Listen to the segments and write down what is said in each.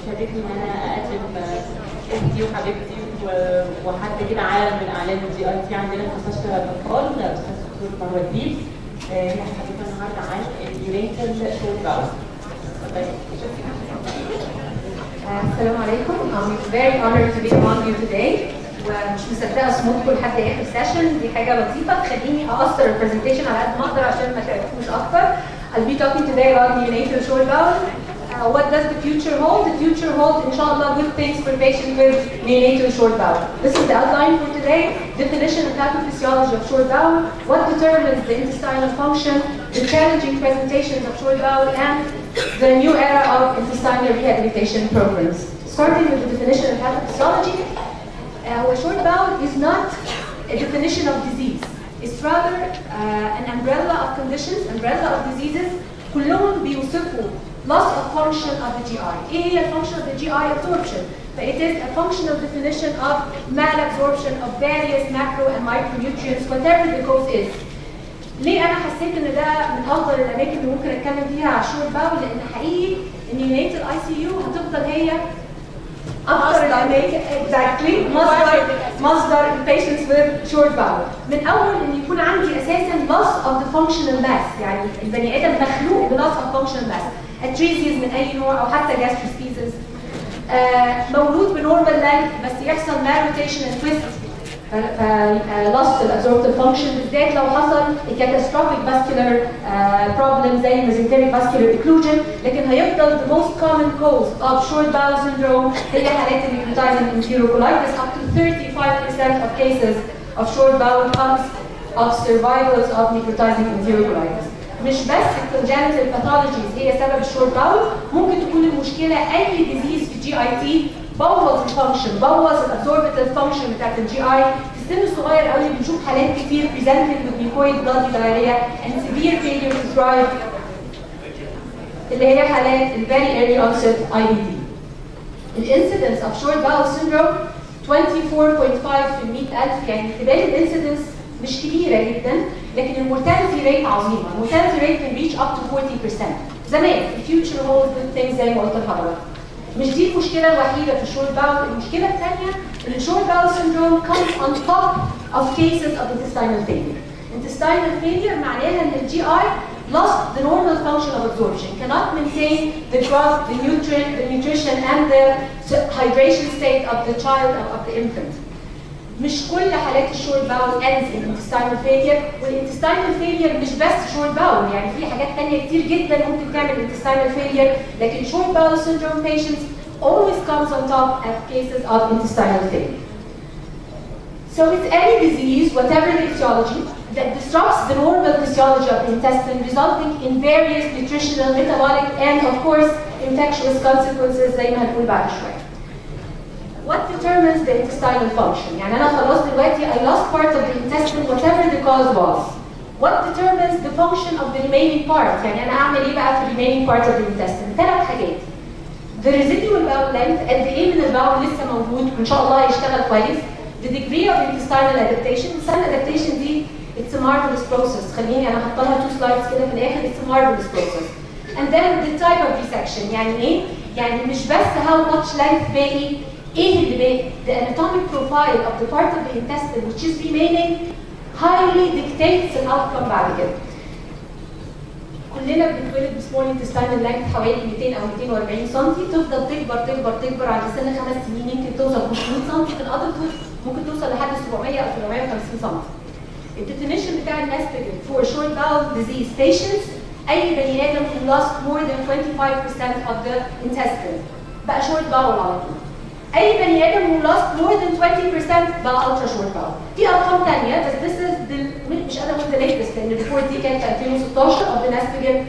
بيشاركني ان انا اقدم اختي وحبيبتي وحد كده عالم من اعلام الجي اي تي عندنا في مستشفى الاطفال الاستاذ دكتور مروه الديب. هي هتحدثنا النهارده عن النيوناتال شورت باول. السلام عليكم. I'm very honored to be among you today. ومش مصدقه صمودكم لحد اخر سيشن، دي حاجه لطيفه تخليني اقصر البرزنتيشن على قد ما اقدر عشان ما تعبكوش اكتر. I'll be talking today about neonatal short bowel. What does the future hold? The future holds, inshallah, good things for patients with neonatal short bowel. This is the outline for today. Definition and pathophysiology of short bowel. What determines the intestinal function? The challenging presentations of short bowel and the new era of intestinal rehabilitation programs. Starting with the definition and pathophysiology. Short bowel is not a definition of disease. It's rather an umbrella of conditions, umbrella of diseases. كلهم بيوصفوا loss of function of the GI. ايه هي function of the GI absorption? It is a functional definition of malabsorption of various macro and micronutrients, whatever the cause is. ليه انا حسيت ان ده من افضل الاماكن اللي ممكن اتكلم فيها على الشورت باول؟ لان حقيقي النيوناتال اي سي يو هتفضل هي اكثر الاماكن exactly مصدر البيشنتس with short bowel. من اول ان يكون عندي اساسا loss of the functional mass، يعني البني ادم مخلوق ب loss of functional mass، atresia من اي نوع او حتى gastroschisis، مولود بنورمال length بس يحصل malrotation and twist loss الابزوربتيف فانكشن، بالذات لو حصل catastrophic vascular problem زي mesenteric vascular occlusion. لكن هيفضل the most common cause of short bowel syndrome هي حالات necrotizing enterocolitis. Up to 35% of cases of short bowel comes of survivors of necrotizing enterocolitis. مش بس congenital pathologies هي سبب الشورت باول، ممكن تكون المشكله اي disease في الجي اي تي بوظ الفانكشن، بوظ الابزوربتيف فانكشن بتاعت الجي اي. في السن الصغير قوي بنشوف حالات كتير presented with mucoid bloody diarrhea and severe failure to thrive اللي هي حالات ال very early onset IBD. الانسيدنس of short bowel syndrome 24.5 في 100,000، يعني احتمال الانسيدنس مش كبيره جدا، لكن المورتاليتي ريت عظيمه. المورتاليتي ريت can reach up to 40%. زمان الفيوتشر holds good things زي ما قلت لحضرتك. مش دي المشكله الوحيده في الشورت باول، المشكله الثانيه ان الشورت باول syndrome comes on top of cases of intestinal failure. Intestinal failure معناها ان الجي اي lost the normal function of absorption, cannot maintain the growth, the nutrient, the nutrition and the hydration state of the child or of the infant. مش كل حالات الشورت باول ends in intestinal failure، والintestinal failure مش بس شورت باول، يعني في حاجات تانية كتير جدا ممكن تعمل intestinal failure، لكن short bowel syndrome patients always comes on top of cases of intestinal failure. So it's any disease, whatever the etiology, that disrupts the normal physiology of the intestine, resulting in various nutritional, metabolic, and of course infectious consequences زي ما هنقول بعد شوية. What determines the intestinal function? يعني أنا خلاص دلوقتي I lost part of the intestine, whatever the cause was. What determines the function of the remaining part? يعني أنا أعمل إيه بقى في remaining part of the intestine؟ 3 حاجات. The residual bowel length، قد إيه من الباول لسه موجود وإن شاء الله يشتغل كويس. The degree of intestinal adaptation. Intestinal adaptation دي it's a marvelous process. خليني أنا هحط لها 2 slides كده في الآخر. It's a marvelous process. And then the type of resection. يعني إيه؟ يعني مش بس how much length باقي، ايه اللي باقي؟ The anatomic profile of the part of the intestine which is remaining highly dictates the outcome بعد كده. كلنا بنتولد بسمول intestinal length حوالي 200 او 240 سم، تفضل تكبر تكبر تكبر عند سن 5 سنين يمكن توصل 500 سم، في الادلتود ممكن توصل لحد 700 او 750 سم. الديفينيشن بتاع الناستجن for short bowel disease patients اي بني ادم who lost more than 25% of the intestine بقى short bowel على طول. اي بني ادم who lost more than 20% بقى ultra short bowel. في ارقام ثانيه بس this is مش انا قلت latest لان الريبورت دي كانت في 2016 of the ناستجن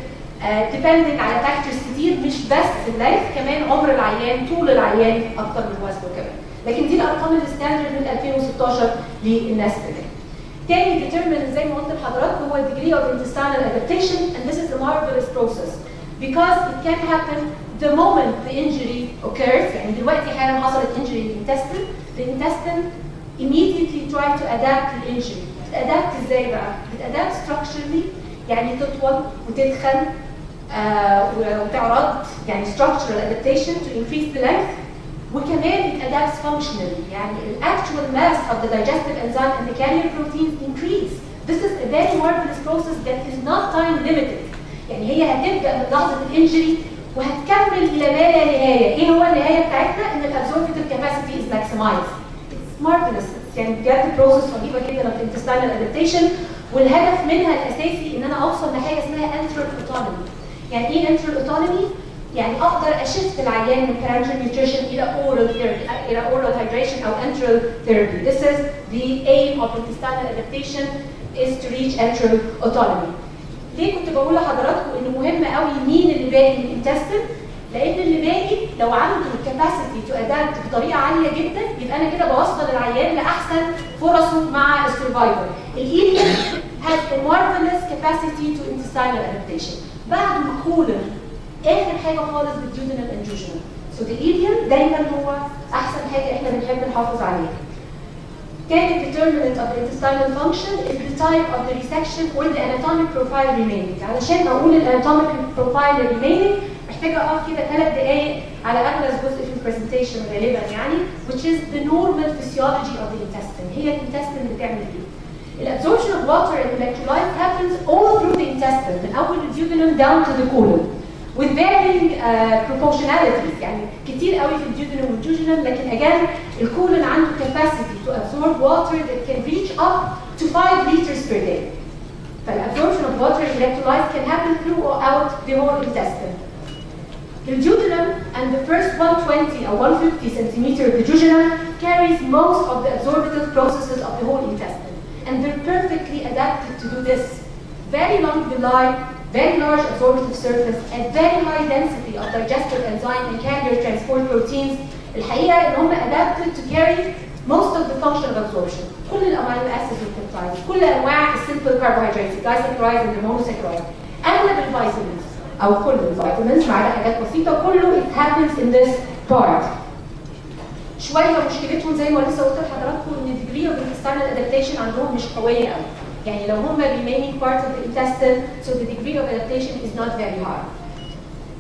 depending على فاكتورز كتير، مش بس الليف، كمان عمر العيان، طول العيان اكتر من وزنه كمان. لكن دي الارقام الستاندرد من 2016 للناستجن. تاني determinant زي ما قلت لحضراتكم هو degree of intestinal adaptation, and this is a marvelous process because it can happen the moment the injury occurs. يعني دلوقتي حالا حصلت injury in the intestine immediately try to adapt to the injury. تتadapt ازاي بقى؟ تتadapt structurally، يعني تطول وتدخل وتعرض يعني structural adaptation to increase the length. وكمان it adapts functionally. يعني the actual mass of the digestive enzyme and the carrier proteins increase. This is a very marvelous process that is not time limited. يعني هي هتبدأ من لحظة الانجري وهتكمل إلى ما لا نهاية. إيه هو النهاية بتاعتنا؟ إن الabsorptive capacity is maximized. It's marvelous. يعني بجد process رهيبة جدا of intestinal adaptation، والهدف منها الأساسي إن أنا أوصل لحاجة اسمها enteral autonomy. يعني إيه enteral autonomy؟ يعني أقدر أشفت العيان من parenteral nutrition إلى oral therapy، إلى oral hydration أو enteral therapy. This is the aim of intestinal adaptation is to reach enteral autonomy. ليه كنت بقول لحضراتكم إنه مهم قوي مين اللي باقي من الانتستين؟ لأن اللي باقي لو عنده capacity to adapt بطريقة عالية جدا يبقى أنا كده بوصل العيان لأحسن فرصه مع السرفايفل. الإيليوم has a marvelous capacity to intestinal adaptation. بعد ما كولن آخر حاجة خالص بالduodenal and jejunal. So the ileum دايما هو أحسن حاجة إحنا بنحب نحافظ عليها. كان determinant of the intestinal function is the type of the resection or the anatomic profile remaining. علشان أقول anatomic profile remaining محتاجة أقف كده 3 دقايق على أغلى جزء في البرزنتيشن غالبا يعني which is the normal physiology of the intestine. هي الانتستين اللي بتعمل إيه؟ الabsorption of water and electrolytes happens all through the intestine من أول الduodenum down to the colon with varying proportionalities. يعني كتير قوي في الduodenum والjejunum، لكن again الكولون عنده capacity to absorb water that can reach up to 5 liters per day. فالabsorption of water and electrolytes can happen throughout the whole intestine. The duodenum and the first 120 or 150 centimeter of the jejunum carries most of the absorptive processes of the whole intestine, and they're perfectly adapted to do this. Very long villi, very large absorptive surface, and very high density of digestive enzyme and carrier transport proteins. الحقيقة إن هم adapted to carry most of the function of absorption. كل الأمينو acids والبيبتايدز، كل أنواع الsimple carbohydrates، disaccharides and monosaccharides، أغلب الفيتامينز أو كل الفيتامينز ما عدا حاجات بسيطة، كله it happens in this part. شوية مشكلتهم زي ما لسه قلت لحضراتكم إن degree of intestinal adaptation عندهم مش قوية قوي. يعني لو هم remaining part of the intestine, so the degree of adaptation is not very high.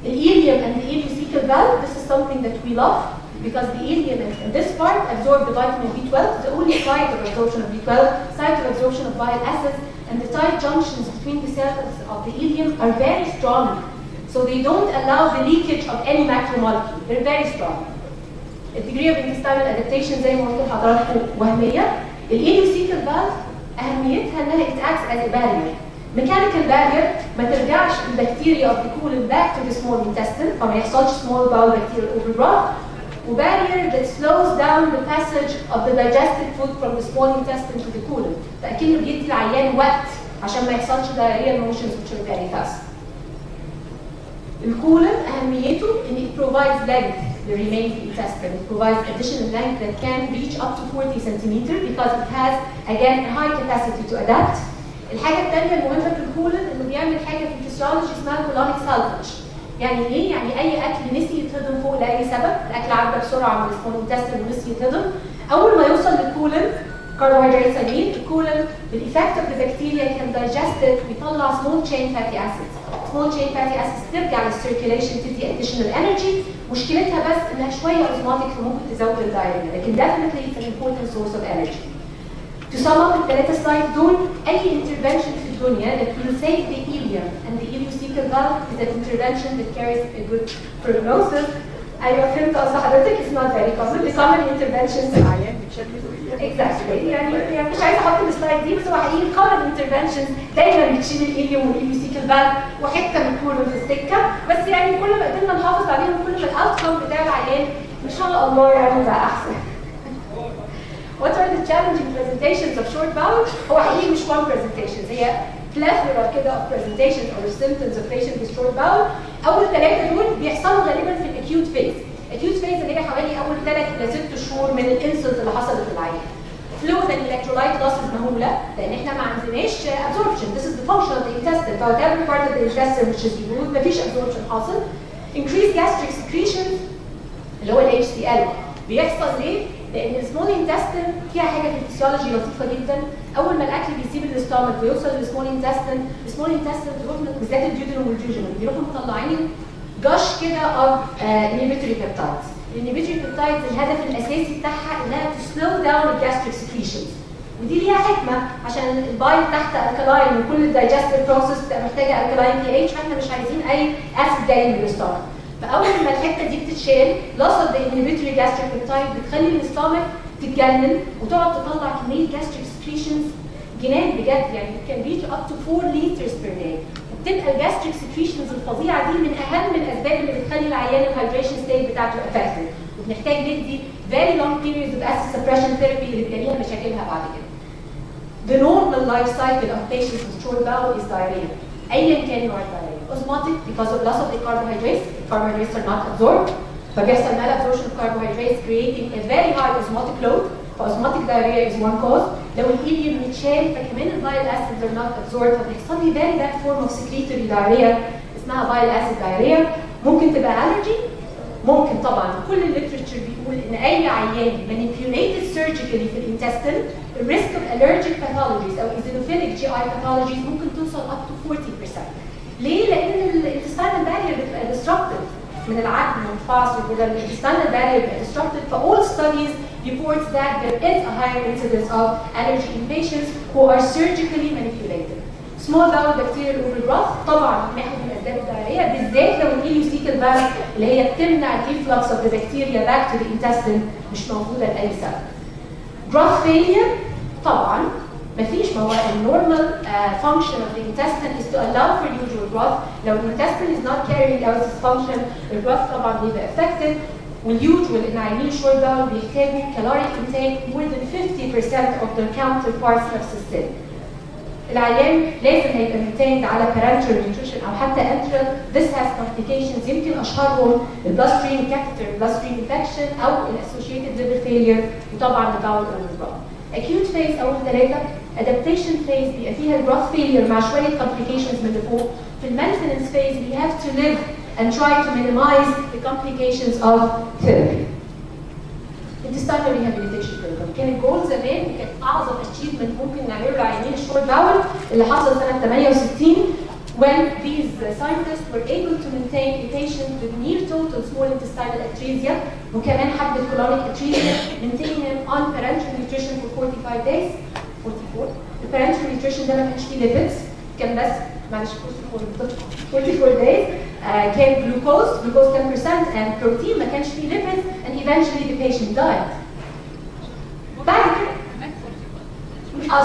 The ileum and the ileocecal valve, this is something that we love because the ileum and this part absorb the vitamin B12, the only site of absorption of B12, site of absorption of bile acids, and the tight junctions between the cells of the ileum are very strong. So they don't allow the leakage of any macromolecule. They're very strong. The degree of intestinal adaptation زي ما قلت لحضراتكم وهمية. The ileocecal valve أهميتها إنها it acts as a barrier. Mechanical barrier ما ترجعش البكتيريا of the colon back to the small intestine فما يحصلش small bowel bacterial overgrowth. وbarrier that slows down the passage of the digested food from the small intestine to the colon. فأكنه بيدي العيان وقت عشان ما يحصلش diarrheal motions which are very fast. الكولون أهميته إن it provides length to the remaining intestine. It provides additional length that can reach up to 40 centimeters because it has again a high capacity to adapt. الحاجة الثانية المهمة في الكولون إنه بيعمل حاجة في الفسيولوجي اسمها colonic salvage. يعني إيه؟ يعني أي أكل نسي يتهضم فوق لأي سبب، الأكل عدى بسرعة من السمول انتستين ونسي يتهضم، أول ما يوصل للكولون carbohydrates سليم، الكولون بالإفكت of the bacteria can digest it ويطلع small chain fatty acids. small chain fatty acids ترجع للcirculation تدي additional energy. مشكلتها بس إنها شوية osmotic فممكن تزود الدايريا، لكن definitely it's an important source of energy. To sum up الثلاثة سلايد دول، أي intervention في الدنيا that will save the ileum and the ileocecal valve is an intervention that carries a good prognosis. أيوة فهمت قصد حضرتك it's not very common. The common interventions exactly يعني مش عايزة أحط السلايد دي بس هو حقيقي common interventions دايما بتشيل الايليوم والايليوسيكال فالف وحتة من الكولون في السكة، بس يعني كل ما قدرنا نحافظ عليهم كل ما الاوتكم بتاع العيان إن شاء الله يعني بقى أحسن. What are the challenging presentations of short bowel? هو حقيقي مش one presentations، هي plethora كده of presentations or symptoms of patients with short bowel. أول 3 دول بيحصلوا غالبا في الأكيوت فيز. acute phase اللي هي حوالي أول 3 إلى 6 شهور من الانسلت اللي حصلت للعيان. fluid and electrolyte losses مهولة لأن إحنا ما عندناش absorption. This is the function of the intestine. So every part of the intestine which is removed مفيش absorption حاصل. Increased gastric secretions اللي هو ال HCl بيحصل ليه؟ لان السمول انتستين فيها حاجه في الفسيولوجي لطيفه جدا. اول ما الاكل بيسيب الاستومك ويوصل للسمول انتستين، السمول انتستين بتروح بالذات الديودينوم والجوجينوم بيروحوا مطلعين جش كده اوف انهبيتوري بيبتايدز. الانهبيتوري بيبتايدز الهدف الاساسي بتاعها انها تسلو داون الجاستريك سكريشنز، ودي ليها حكمه عشان البايل تحت الكلاين وكل الدايجستيف بروسيس بتبقى محتاجه الكلاين بي اتش، فاحنا مش عايزين اي اسيد جاي من الاستومك. فاول ما الحته دي بتتشال loss of the inhibitory gastric peptide بتخلي الاستومك تتجنن وتقعد تطلع كميه gastric secretions جنان بجد، يعني it can reach up to 4 liters per day. وبتبقى الجاستريك secretions الفظيعه دي من اهم الاسباب اللي بتخلي العيان الهايدريشن ستيت بتاعته affected، وبنحتاج ندي very long periods of acid suppression therapy اللي بيبقى ليها مشاكلها بعد كده. The normal life cycle of patients with short bowel is diarrhea. أيا كان نوع الدايريا. Osmotic because of loss of the carbohydrates. Carbohydrates are not absorbed. فبيحصل malabsorption of carbohydrates creating a very high osmotic load. Osmotic diarrhea is one cause. لو الإيليوم متشال فكمان البايل acids are not absorbed فبيحصل لي very bad form of secretory diarrhea اسمها bile acid diarrhea. ممكن تبقى allergy. ممكن طبعا كل الليترشر بيقول ان اي عيان manipulated surgically في الانتستين الريسك اوف allergic pathologies او eosinophilic GI pathologies ممكن توصل up to 40%. ليه؟ لان الانتستينال barrier بتبقى disrupted من العظم والفاصل وكده، الانتستينال barrier بتبقى disrupted. ف all studies reports that there is a higher incidence of allergy in patients who are surgically manipulated. small bowel bacterial overgrowth طبعا واحد من اسباب الدايريا بالذات لو الإيليوسيكال فالف اللي هي بتمنع الانفلكس اوف ذا بكتيريا باك تو ذا انتستين مش موجوده لاي سبب. growth failure طبعا مفيش، ما هو النورمال function of the intestine is to allow for usual growth. لو الانتستين is not carrying out its function الgrowth طبعا بيبقى affected. والusual ان عيانين short bowel بيحتاجوا caloric intake more than 50% of their counterparts نفس السن. العيان لازم هيبقى maintained على parenteral nutrition او حتى enteral. This has complications يمكن اشهرهم البلاسترين catheter bloodstream infection او associated liver failure وطبعا bowel overgrowth. acute phase اول ثلاثه adaptation phase بيبقى فيها growth failure مع شويه complications من اللي فوق. في maintenance phase we have to live and try to minimize the complications of therapy. Intestinal rehabilitation program كان الجول زمان كانت اعظم achievement ممكن نعمله لعيانين الشورت باول اللي حصل سنه 68 when these scientists were able to maintain a patient with near total small intestinal atresia وكمان حبه colonic atresia maintain him on parenteral nutrition for 45 days 44. الparenteral nutrition ده ما كانش فيه lipids كان بس معلش 44 days كان glucose 10% and protein ما كانش فيه lipids and eventually the patient died. بعد كده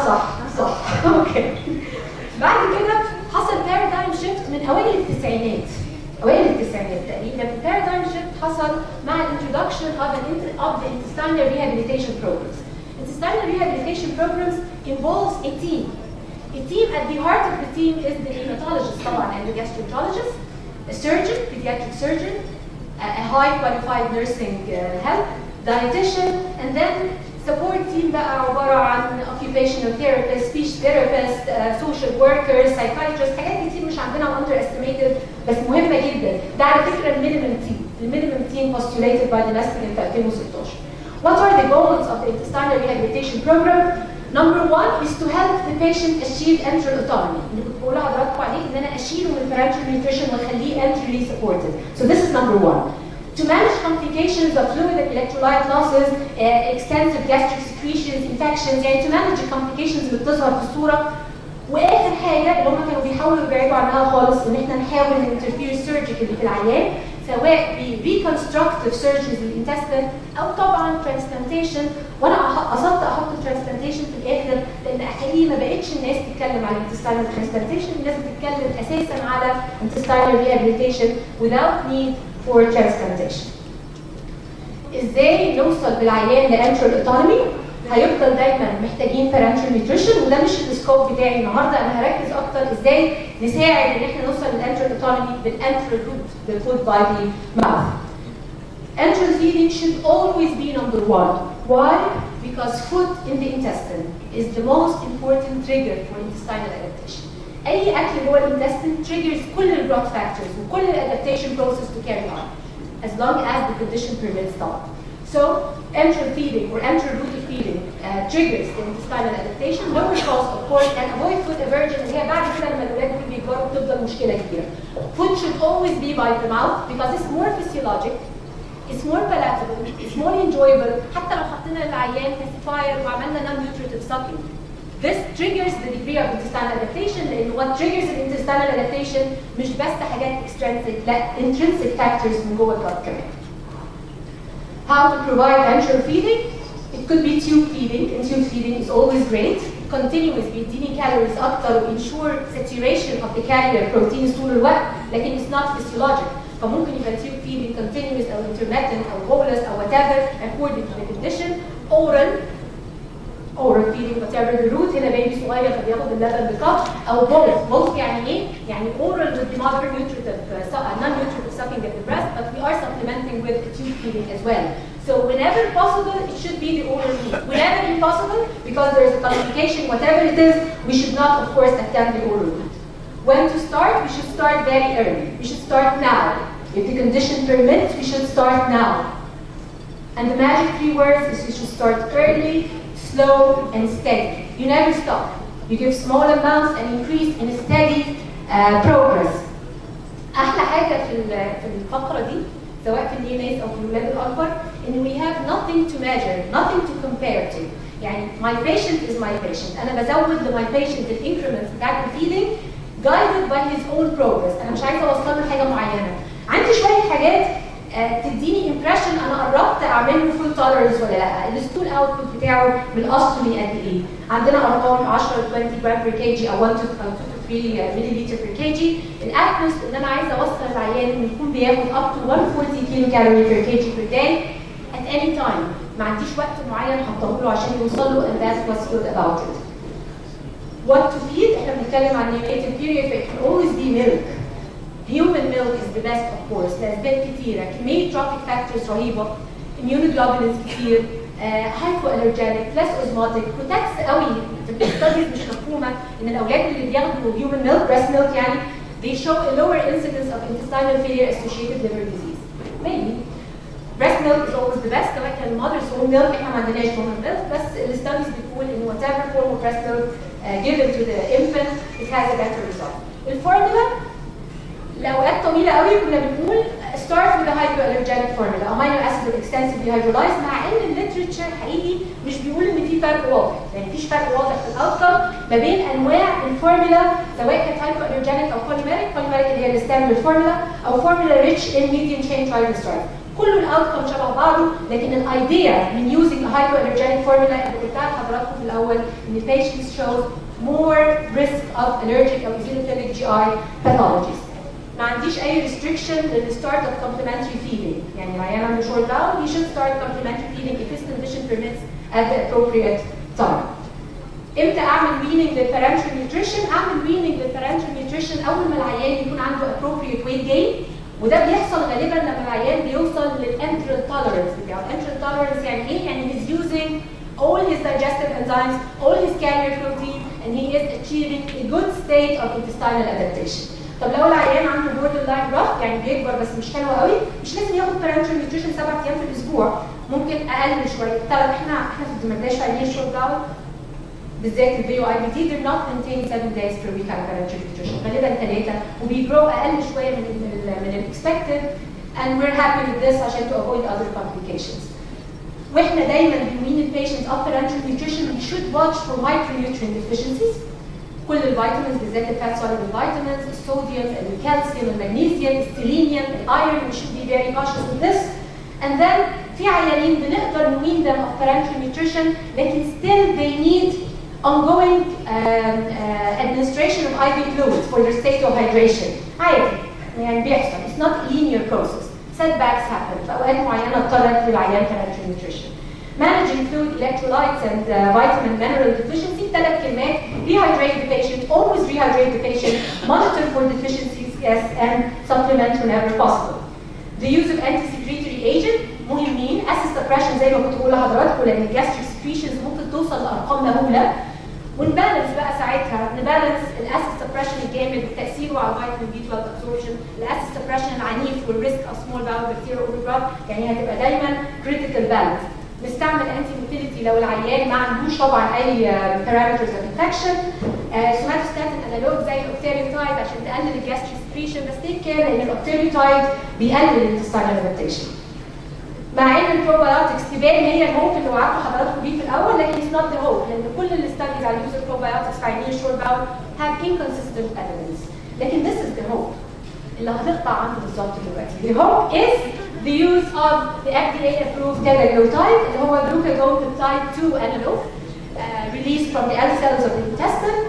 صح اوكي. بعد كده حصل paradigm shift من اوائل التسعينات تقريبا. paradigm shift حصل مع introduction of the intestinal rehabilitation programs. Intestinal rehabilitation programs involves a team. A team at the heart of the team is the neonatologist طبعا and the gastroenterologist, a surgeon, pediatric surgeon, a high qualified nursing help, dietitian, and then support team بقى عبارة عن occupational therapist, speech therapist, social workers, psychiatrists. حاجات كتير مش عندنا underestimated بس مهمة جدا. ده على فكرة المينيمم team postulated by the Incidence في 2016. What are the goals of the intestinal rehabilitation program? Number one is to help the patient achieve enteral autonomy. اللي كنت بقول لحضراتكم عليه ان انا اشيله من parenteral nutrition واخليه enterally supported. So this is number one. To manage complications of fluid and electrolyte losses, extensive gastric secretions, infections، يعني to manage the complications اللي بتظهر في الصورة. واخر حاجة اللي هم كانوا بيحاولوا يبعدوا عنها خالص ان احنا نحاول نinterfere surgically في العيان سواء reconstructive surgeries للintestine او طبعا transplantation. وانا قصدت احط الترانسبلانتيشن في الاخر لان حقيقي ما بقتش الناس تتكلم على intestinal transplantation، الناس بتتكلم اساسا على intestinal rehabilitation without need for transplantation. ازاي نوصل بالعيان لانترال autonomy؟ هيفضل دايما محتاجين parenteral nutrition وده مش السكوب بتاعي النهارده. انا هركز اكتر ازاي نساعد ان احنا نوصل للانترال autonomy بالانترال route the food by the mouth. Enteral feeding should always be number one. Why? Because food in the intestine is the most important trigger for intestinal adaptation. أي أكل جوه الintestine triggers كل growth factors وكل adaptation process to carry on as long as the condition permits طبعا. So enteral feeding or enteral route of feeding triggers the intestinal adaptation. lower cost of course and avoid food aversion اللي هي بعد كده لما الولاد بيكبروا بتفضل مشكله كبيره. Food should always be by the mouth because it's more physiologic, it's more palatable, it's more enjoyable. حتى لو حطينا للعيان pacifier وعملنا non-nutritive sucking. This triggers the degree of intestinal adaptation لأن what triggers the intestinal adaptation مش بس حاجات extrinsic لا intrinsic factors من جوه الجلد كمان. How to provide enteral feeding? It could be tube feeding, and tube feeding is always great. Continuous بيديني calories أكتر و ensure saturation of the carrier proteins طول الوقت لكن it's not physiologic. فممكن يبقى tube feeding continuous أو intermittent أو bolus أو whatever according to the condition. Oral feeding whatever the route. هنا بيبي صغير فبياخد اللبن بكف أو both يعني إيه؟ يعني oral with the mother nutritive non-nutritive sucking at the breast, but we are supplementing with tube feeding as well. So whenever possible, it should be the oral feed. Whenever impossible, because there is a complication, whatever it is, we should not, of course, attempt the oral route. When to start? We should start very early. We should start now. If the condition permits, we should start now. And the magic 3 words is we should start early, slow, and steady. You never stop. You give small amounts and increase in a steady progress. أحلى حاجة في الفقرة دي سواء في النيونات أو في الولاد الأكبر إن we have nothing to measure, nothing to compare to. يعني my patient is my patient. أنا بزود ل my patient the increments بتاعت feeding guided by his own progress. أنا مش عايزة أوصل له حاجة معينة. عندي شوية حاجات تديني impression أنا قربت أعمل له full tolerance ولا لا. الستول output بتاعه بالأسطمي قد إيه؟ عندنا أرقام 10 20 جرام per kg أو 1 to 3 milliliter per kg. الأكمس إن أنا عايزة أوصل العيان إنه يكون بياخد up to 140 كيلو كالوري per kg per day at any time. ما عنديش وقت معين حطه له عشان يوصل له and that's what's good about it. What to feed؟ إحنا بنتكلم عن neonatal period it can always be milk. Human milk is the best of course. لأسباب كتيرة. كمية trophic factors رهيبة. Immunoglobulins كتير. hypoallergenic, less osmotic, protects قوي في الستاديز مش مفهومه ان الاولاد اللي بياخدوا human milk, breast milk يعني they show a lower incidence of intestinal failure associated liver disease. Maybe. Breast milk is always the best سواء كان mother's own milk احنا ما عندناش human milk بس الستاديز بتقول ان whatever form of breast milk given to the infant it has a better result. الفورمولا لأوقات طويلة قوي كنا بنقول start with a hypoallergenic formula amino acid extensively hydrolyzed مع ان الليترشر حقيقي مش بيقول ان في فرق واضح، يعني مفيش فرق واضح في الاوتكم ما بين انواع الفورمولا سواء كانت hypoallergenic او polymeric اللي هي الستاندرد فورمولا او formula rich in medium chain triglycerides. كل الاوتكم شبه بعضه لكن الايديا من using a hypoallergenic formula اللي قلتها لحضراتكم في الاول ان patients shows more risk of allergic او eosinophilic GI pathologies. ما عنديش اي restriction للstart of complementary feeding، يعني العيان عنده short bowel he should start complementary feeding if his condition permits at the appropriate time. امتى اعمل weaning للparenteral nutrition؟ اعمل weaning للparenteral nutrition اول ما العيان يكون عنده appropriate weight gain، وده بيحصل غالبا لما العيان بيوصل للenteral tolerance بتاعه. enteral tolerance يعني ايه؟ يعني he's using all his digestive enzymes, all his carrier protein, and he is achieving a good state of intestinal adaptation. طب لو العيان عنده border line growth يعني بيكبر بس مش حلو قوي مش لازم ياخد parenteral nutrition 7 ايام في الاسبوع، ممكن اقل شويه. طب احنا في الدمرداش عايزين شورت داون بالذات الفيو اي بي تي they're not maintained 7 days per week على parenteral nutrition غالبا 3 وبيجرو اقل شويه من الاكسبكتد and we're happy with this عشان to avoid other complications. واحنا دايما بنوين البيشنت up parenteral nutrition we should watch for micronutrient deficiencies. كل الفيتامينز بالذات الفات soluble vitamins, الصوديوم, الكالسيوم, المغنيسيوم, السيلينيوم, الايرون we should be very cautious with this. And then في عيانين بنقدر نوين them of parenteral nutrition لكن still they need ongoing administration of IV fluids for their state of hydration. عادي يعني بيحصل. It's not a linear process. Setbacks happen. في أوقات معينة اضطرت للعيان parenteral nutrition. Managing fluid electrolytes and vitamin mineral deficiency 3 كلمات rehydrate the patient, always rehydrate the patient, monitor for deficiencies yes and supplement whenever possible. The use of anti-secretory agent مهمين. acid suppression زي ما كنت بقول لحضراتكم لأن gastric secretions ممكن توصل لأرقام مهولة ونبالانس بقى ساعتها نبالانس الاسيد سبريشن الجامد وتاثيره على الفيتامين بي 12 ابسوربشن، الاسيد سبريشن العنيف والريسك اوف سمول باول بكتيريا اوفر يعني هتبقى دايما critical balance. نستعمل انتي موتيليتي لو العيان ما عندوش طبعا اي بارامترز اوف انفكشن. سوماتوستاتين انالوج زي الاوكتيريوتايد عشان تقلل الجاستريك سكريشن، بس تيك كير لان الاوكتيريوتايد بيقلل الانتستينال ادابتيشن. مع ان البروبايوتكس تبان هي الهوب اللي وعدتوا حضراتكم بيه في الاول، لكن اتس نوت ذا هوب، لان كل الستاديز على يوز البروبايوتكس في عيانين الشورت باول have inconsistent evidence. لكن this is the hope اللي هنقطع عنه بالظبط دلوقتي. The hope is the use of the FDA approved tetraglutide اللي هو glucagon peptide 2 analog released from the L cells of the intestine.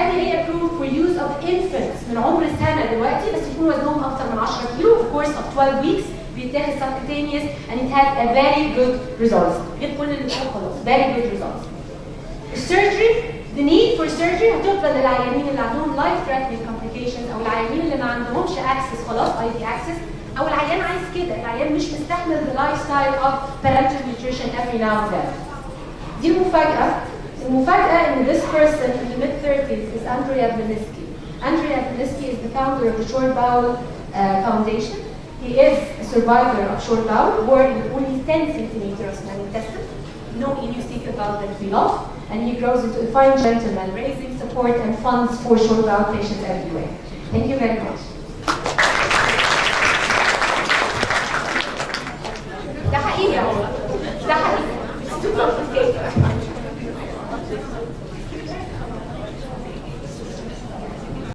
FDA approved for use of infants من عمر سنه دلوقتي بس يكون وزنهم اكثر من 10 كيلو في course of 12 weeks. بيتاخد subcutaneous and it has a very good results. غير كل اللي بقوله خلاص very good results. Surgery, the need for surgery هتفضل للعيانين اللي عندهم life threatening complications او العيانين اللي ما عندهمش access خلاص IV access او العيان عايز كده، العيان مش مستحمل the lifestyle of parenteral nutrition every now and then. دي المفاجأة ان this person in the mid-30s is Andrea Velinsky. Andrea Velinsky is the founder of the Short Bowel Foundation. He is a survivor of short bowel, born with only 10 centimeters of intestine, no ileocecal bowel that we love, and he grows into a fine gentleman, raising support and funds for short bowel patients everywhere. Thank you very much. ده حقيقي. It's too complicated.